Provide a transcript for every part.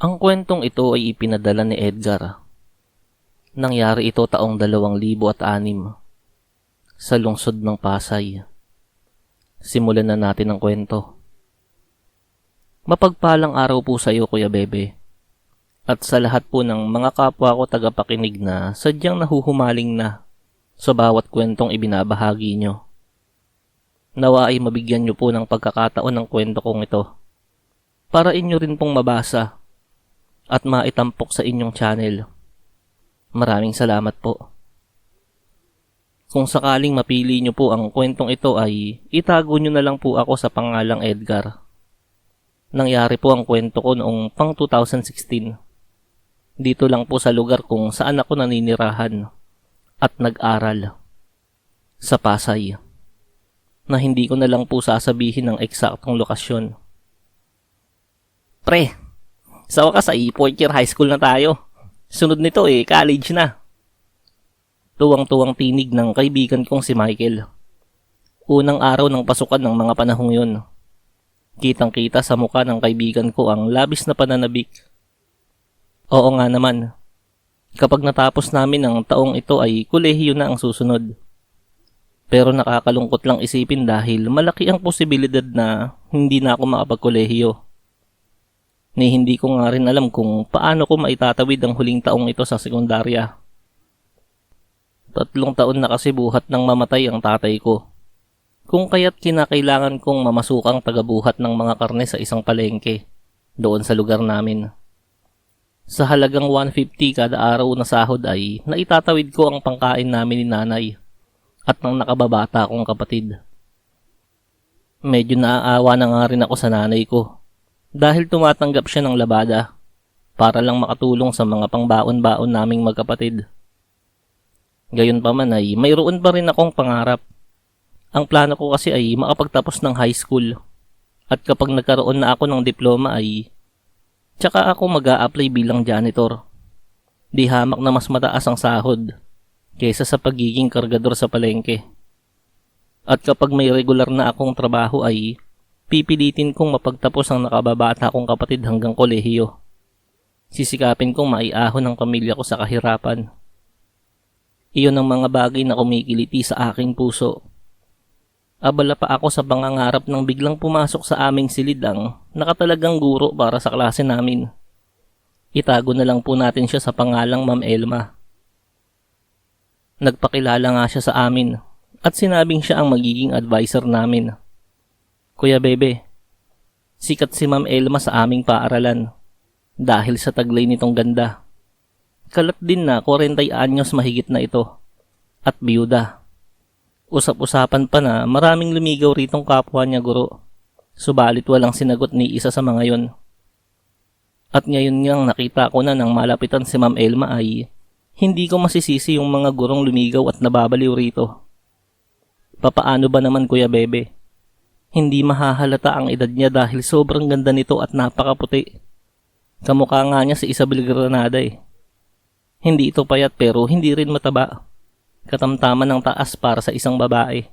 Ang kwentong ito ay ipinadala ni Edgar. Nangyari ito taong 2006 sa lungsod ng Pasay. Simulan na natin ang kwento. Mapagpalang araw po sa iyo, Kuya Bebe, at sa lahat po ng mga kapwa ko tagapakinig na sadyang nahuhumaling na sa bawat kwentong ibinabahagi nyo. Nawa ay mabigyan nyo po ng pagkakataon ng kwento kong ito para inyo rin pong mabasa at maitampok sa inyong channel. Maraming salamat po. Kung sakaling mapili nyo po ang kwentong ito ay itago nyo na lang po ako sa pangalang Edgar. Nangyari po ang kwento ko noong pang 2016. Dito lang po sa lugar kung saan ako naninirahan at nag-aral. Sa Pasay. Na hindi ko na lang po sasabihin ng eksaktong lokasyon. Pre, sa wakas ay 4th year high school na tayo. Sunod nito college na. Tuwang-tuwang tinig ng kaibigan kong si Michael. Unang araw ng pasukan ng mga panahong yun. Kitang-kita sa mukha ng kaibigan ko ang labis na pananabik. Oo nga naman. Kapag natapos namin ang taong ito ay kolehiyo na ang susunod. Pero nakakalungkot lang isipin dahil malaki ang posibilidad na hindi na ako makapagkolehiyo. Ni hindi ko nga rin alam kung paano ko maitatawid ang huling taong ito sa sekundarya. 3 taon na kasi buhat nang mamatay ang tatay ko. Kung kaya't kinakailangan kong mamasukang tagabuhat ng mga karne sa isang palengke doon sa lugar namin. Sa halagang 150 kada araw na sahod ay naitatawid ko ang pangkain namin ni nanay at ng nakababata kong kapatid. Medyo naaawa na nga rin ako sa nanay ko. Dahil tumatanggap siya ng labada para lang makatulong sa mga pangbaon-baon naming magkapatid. Gayunpaman ay mayroon pa rin akong pangarap. Ang plano ko kasi ay makapagtapos ng high school at kapag nagkaroon na ako ng diploma ay tsaka ako mag-a-apply bilang janitor. Di hamak na mas mataas ang sahod kaysa sa pagiging kargador sa palengke. At kapag may regular na akong trabaho ay pipilitin kong mapagtapos ang nakababata kong kapatid hanggang kolehiyo. Sisikapin kong maiahon ang pamilya ko sa kahirapan. Iyon ang mga bagay na kumikiliti sa aking puso. Abala pa ako sa pangangarap nang biglang pumasok sa aming silid ang nakatalagang guro para sa klase namin. Itago na lang po natin siya sa pangalang Ma'am Elma. Nagpakilala nga siya sa amin at sinabing siya ang magiging advisor namin. Kuya Bebe, sikat si Ma'am Elma sa aming paaralan dahil sa taglay nitong ganda. Kalat din na 40 anyos mahigit na ito at biyuda. Usap-usapan pa na maraming lumigaw ritong kapwa niya guro, subalit walang sinagot ni isa sa mga yon. At ngayon ngang nakita ko na nang malapitan si Ma'am Elma ay hindi ko masisisi yung mga gurong lumigaw at nababaliw rito. Papaano ba naman Kuya Bebe? Hindi mahahalata ang edad niya dahil sobrang ganda nito at napakaputi. Kamukha nga niya si Isabel Granada Hindi ito payat pero hindi rin mataba. Katamtaman ng taas para sa isang babae.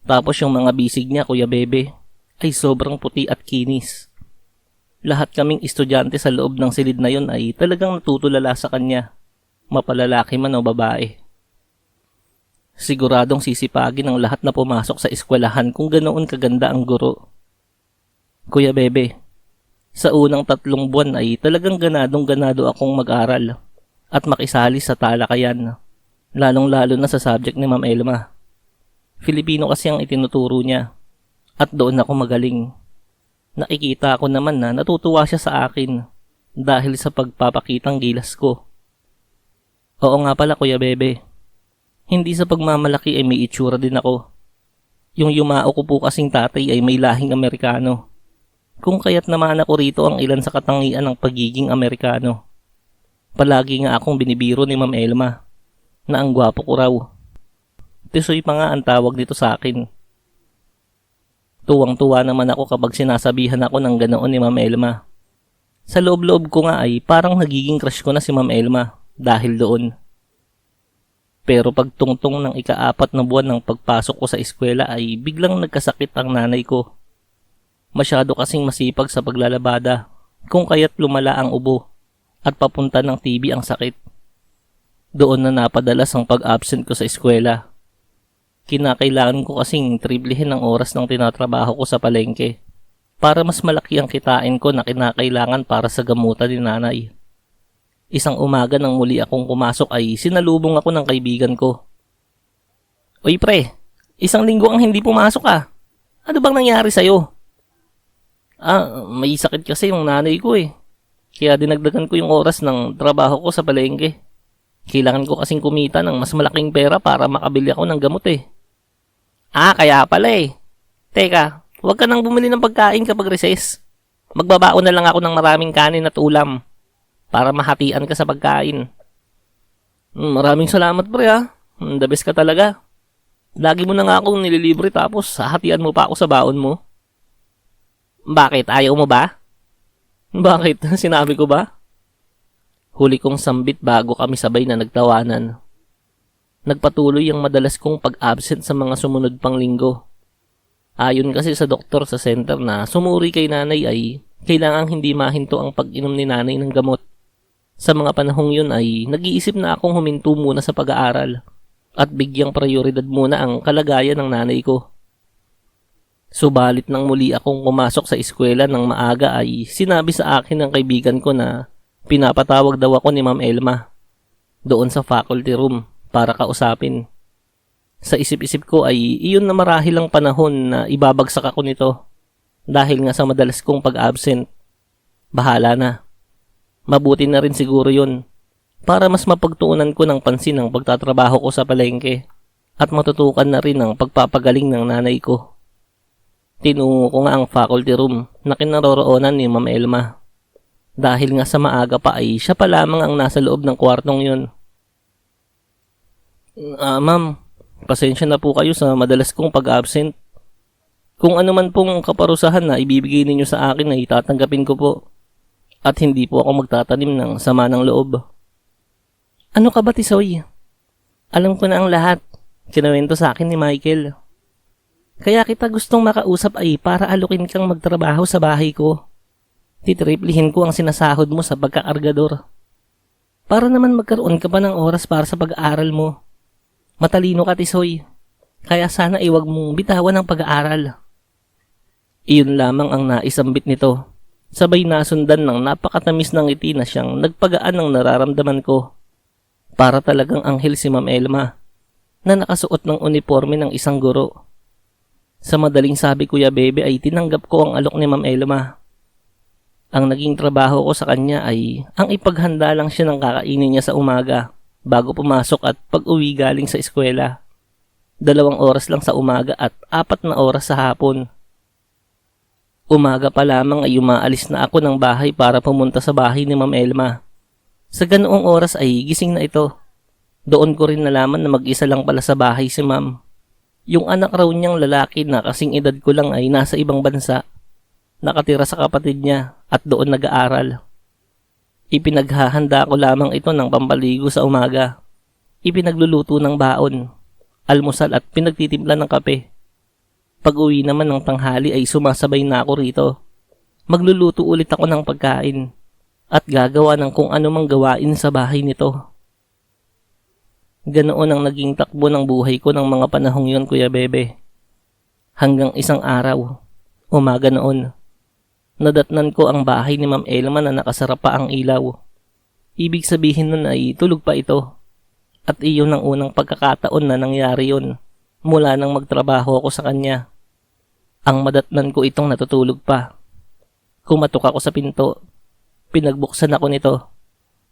Tapos yung mga bisig niya, Kuya Bebe, ay sobrang puti at kinis. Lahat kaming estudyante sa loob ng silid na yun ay talagang natutulala sa kanya, mapalalaki man o babae. Siguradong sisipagin ng lahat na pumasok sa eskwelahan kung ganoon kaganda ang guro. Kuya Bebe, sa unang 3 buwan ay talagang ganadong-ganado akong mag-aral at makisali sa talakayan, lalong-lalo na sa subject ni Ma'am Elma. Filipino kasi ang itinuturo niya at doon ako magaling. Nakikita ko naman na natutuwa siya sa akin dahil sa pagpapakitang gilas ko. Oo nga pala Kuya Bebe, hindi sa pagmamalaki ay may itsura din ako. Yung yumao ko po kasing tatay ay may lahing Amerikano. Kung kaya't naman ako rito ang ilan sa katangian ng pagiging Amerikano. Palagi nga akong binibiro ni Ma'am Elma na ang gwapo ko raw. Tisoy pa nga ang tawag dito sa akin. Tuwang-tuwa naman ako kapag sinasabihan ako ng ganoon ni Ma'am Elma. Sa loob-loob ko nga ay parang nagiging crush ko na si Ma'am Elma dahil doon. Pero pagtungtong ng ika-4 na buwan ng pagpasok ko sa eskwela ay biglang nagkasakit ang nanay ko. Masyado kasing masipag sa paglalabada, kung kaya't lumala ang ubo at papunta ng TB ang sakit. Doon na napadalas ang pag-absent ko sa eskwela. Kinakailangan ko kasing triplihin ang oras ng tinatrabaho ko sa palengke para mas malaki ang kitain ko na kinakailangan para sa gamutan ni nanay. Isang umaga nang muli akong pumasok ay sinalubong ako ng kaibigan ko. "Uy pre, isang linggo ang hindi pumasok ah. Ano bang nangyari sa'yo?" May sakit kasi yung nanay ko eh. Kaya dinagdagan ko yung oras ng trabaho ko sa palengke. Kailangan ko kasing kumita ng mas malaking pera para makabili ako ng gamot eh." Kaya pala eh. Teka, huwag ka nang bumili ng pagkain kapag recess. Magbabaon na lang ako ng maraming kanin at ulam para mahatian ka sa pagkain. Maraming salamat pre ha. The best ka talaga. Lagi mo na nga akong nililibre tapos hahatian mo pa ako sa baon mo. Bakit? Ayaw mo ba? Bakit? Sinabi ko ba? Huli kong sambit bago kami sabay na nagtawanan. Nagpatuloy ang madalas kong pag-absent sa mga sumunod pang linggo. Ayon kasi sa doktor sa center na sumuri kay nanay ay kailangang hindi mahinto ang pag-inom ni nanay ng gamot. Sa mga panahong yun ay nag-iisip na akong huminto muna sa pag-aaral at bigyang prioridad muna ang kalagayan ng nanay ko. Subalit nang muli akong pumasok sa eskwela ng maaga ay sinabi sa akin ng kaibigan ko na pinapatawag daw ako ni Ma'am Elma doon sa faculty room para kausapin. Sa isip-isip ko ay iyon na marahil ang panahon na ibabagsak ako nito dahil nga sa madalas kong pag-absent. Bahala na. Mabuti na rin siguro yun para mas mapagtuunan ko ng pansin ang pagtatrabaho ko sa palengke at matutukan na rin ang pagpapagaling ng nanay ko. Tinungo ko nga ang faculty room na kinaroroonan ni Ma'am Elma. Dahil nga sa maaga pa ay siya pa lamang ang nasa loob ng kwartong yun. Ma'am, pasensya na po kayo sa madalas kong pag-absent. Kung ano man pong kaparusahan na ibibigay ninyo sa akin ay tatanggapin ko po. At hindi po ako magtatanim ng sama ng loob. Ano ka ba, Tisoy? Alam ko na ang lahat. Kinawento sa akin ni Michael. Kaya kita gustong makausap ay para alukin kang magtrabaho sa bahay ko. Titriplihin ko ang sinasahod mo sa pagkakargador. Para naman magkaroon ka pa ng oras para sa pag-aaral mo. Matalino ka, Tisoy. Kaya sana iwag mong bitawan ang pag-aaral. Iyon lamang ang naisambit nito. Sabay nasundan ng napakatamis ng ngiti na siyang nagpagaan ng nararamdaman ko. Para talagang anghel si Ma'am Elma na nakasuot ng uniforme ng isang guro. Sa madaling sabi, Kuya Bebe, ay tinanggap ko ang alok ni Ma'am Elma. Ang naging trabaho ko sa kanya ay ang ipaghanda lang siya ng kakainin niya sa umaga bago pumasok at pag-uwi galing sa eskwela. 2 oras lang sa umaga at 4 na oras sa hapon. Umaga pa lamang ay umaalis na ako ng bahay para pumunta sa bahay ni Ma'am Elma. Sa ganoong oras ay gising na ito. Doon ko rin nalaman na mag-isa lang pala sa bahay si Ma'am. Yung anak raw niyang lalaki na kasing edad ko lang ay nasa ibang bansa. Nakatira sa kapatid niya at doon nag-aaral. Ipinaghahanda ko lamang ito ng pampaligo sa umaga. Ipinagluluto ng baon, almusal at pinagtitimpla ng kape. Pag-uwi naman ng tanghali ay sumasabay na ako rito. Magluluto ulit ako ng pagkain at gagawa ng kung ano mang gawain sa bahay nito. Ganoon ang naging takbo ng buhay ko ng mga panahong yun, Kuya Bebe. Hanggang isang araw, umaga noon, nadatnan ko ang bahay ni Ma'am Elma na nakasara pa ang ilaw. Ibig sabihin nun ay tulog pa ito. At iyon ang unang pagkakataon na nangyari yun mula nang magtrabaho ako sa kanya. Ang madatnan ko itong natutulog pa. Kumatok ako sa pinto. Pinagbuksan ako nito.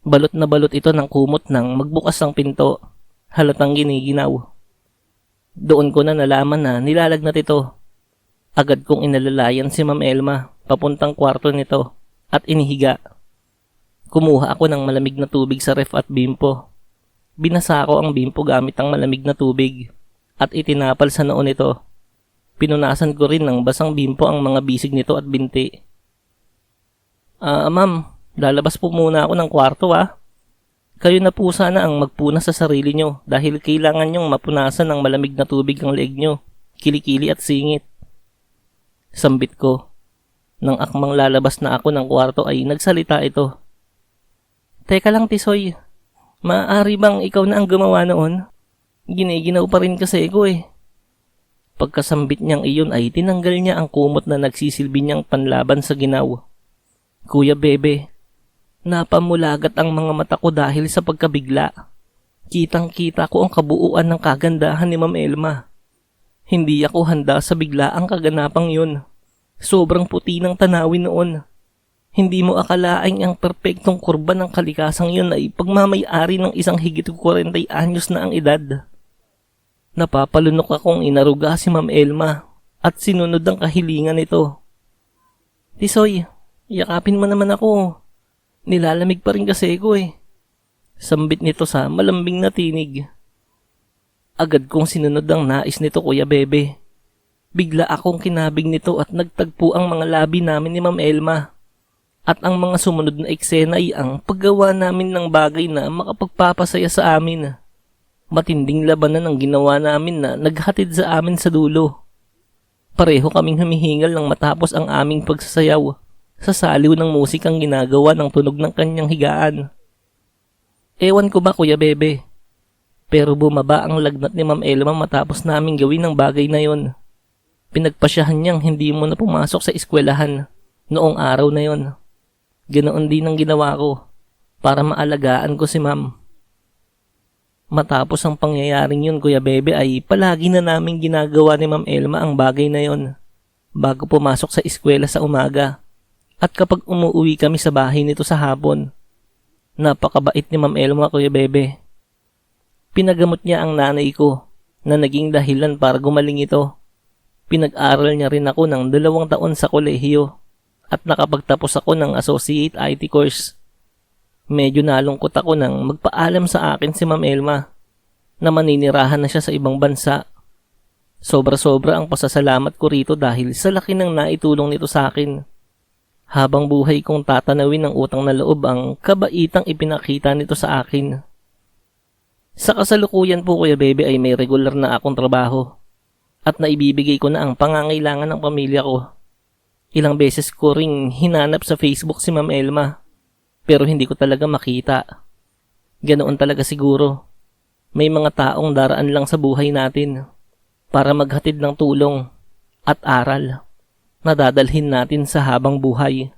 Balot na balot ito ng kumot nang magbukas ang pinto. Halatang giniginaw. Doon ko na nalaman na nilalagnat ito. Agad kong inalalayan si Ma'am Elma papuntang kwarto nito at inihiga. Kumuha ako ng malamig na tubig sa ref at bimpo. Binasa ko ang bimpo gamit ang malamig na tubig at itinapal sa noo nito. Pinunasan ko rin ng basang bimpo ang mga bisig nito at binti. Ma'am, lalabas po muna ako ng kwarto Kayo na po sana ang magpunas sa sarili nyo dahil kailangan nyong mapunasan ng malamig na tubig ang leeg nyo, kilikili at singit. Sambit ko. Nang akmang lalabas na ako ng kwarto ay nagsalita ito. Teka lang, Tisoy. Maaari bang ikaw na ang gumawa noon? Giniginaw pa rin kasi ko eh. Pagkasambit niyang iyon ay tinanggal niya ang kumot na nagsisilbi niyang panlaban sa ginaw. Kuya Bebe, napamulagat ang mga mata ko dahil sa pagkabigla. Kitang-kita ko ang kabuuan ng kagandahan ni Ma'am Elma. Hindi ako handa sa biglaang kaganapang yun. Sobrang puti ng tanawin noon. Hindi mo akalaing ang perpektong kurba ng kalikasang yun ay pagmamay-ari ng isang higit 40 anyos na ang edad. Napapalunok akong inaruga si Ma'am Elma at sinunod ang kahilingan nito. Tisoy, yakapin mo naman ako. Nilalamig pa rin kasi ko eh. Sambit nito sa malambing na tinig. Agad kong sinunod ang nais nito, Kuya Bebe. Bigla akong kinabig nito at nagtagpo ang mga labi namin ni Ma'am Elma. At ang mga sumunod na eksena ay ang paggawa namin ng bagay na makapagpapasaya sa amin. Matinding labanan ang ginawa namin na naghatid sa amin sa dulo. Pareho kaming humihingal nang matapos ang aming pagsasayaw sa saliw ng musikang ginagawa ng tunog ng kanyang higaan. Ewan ko ba, Kuya Bebe, pero bumaba ang lagnat ni Ma'am Elma matapos naming gawin ang bagay na yon. Pinagpasyahan niyang hindi mo na pumasok sa eskwelahan noong araw na yon. Ganoon din ang ginawa ko para maalagaan ko si Ma'am. Matapos ang pangyayaring yun, Kuya Bebe, ay palagi na naming ginagawa ni Ma'am Elma ang bagay na yon bago pumasok sa eskwela sa umaga at kapag umuwi kami sa bahay nito sa hapon. Napakabait ni Ma'am Elma, Kuya Bebe. Pinagamot niya ang nanay ko na naging dahilan para gumaling ito. Pinag-aral niya rin ako ng 2 taon sa kolehiyo at nakapagtapos ako ng Associate IT course. Medyo nalungkot ako nang magpaalam sa akin si Ma'am Elma na maninirahan na siya sa ibang bansa. Sobra-sobra ang pasasalamat ko rito dahil sa laki ng naitulong nito sa akin. Habang buhay kong tatanawin ng utang na loob ang kabaitang ipinakita nito sa akin. Sa kasalukuyan po, Kuya Bebe, ay may regular na akong trabaho at naibibigay ko na ang pangangailangan ng pamilya ko. Ilang beses ko ring hinanap sa Facebook si Ma'am Elma pero hindi ko talaga makita. Ganoon talaga siguro. May mga taong daraan lang sa buhay natin para maghatid ng tulong at aral na dadalhin natin sa habang buhay.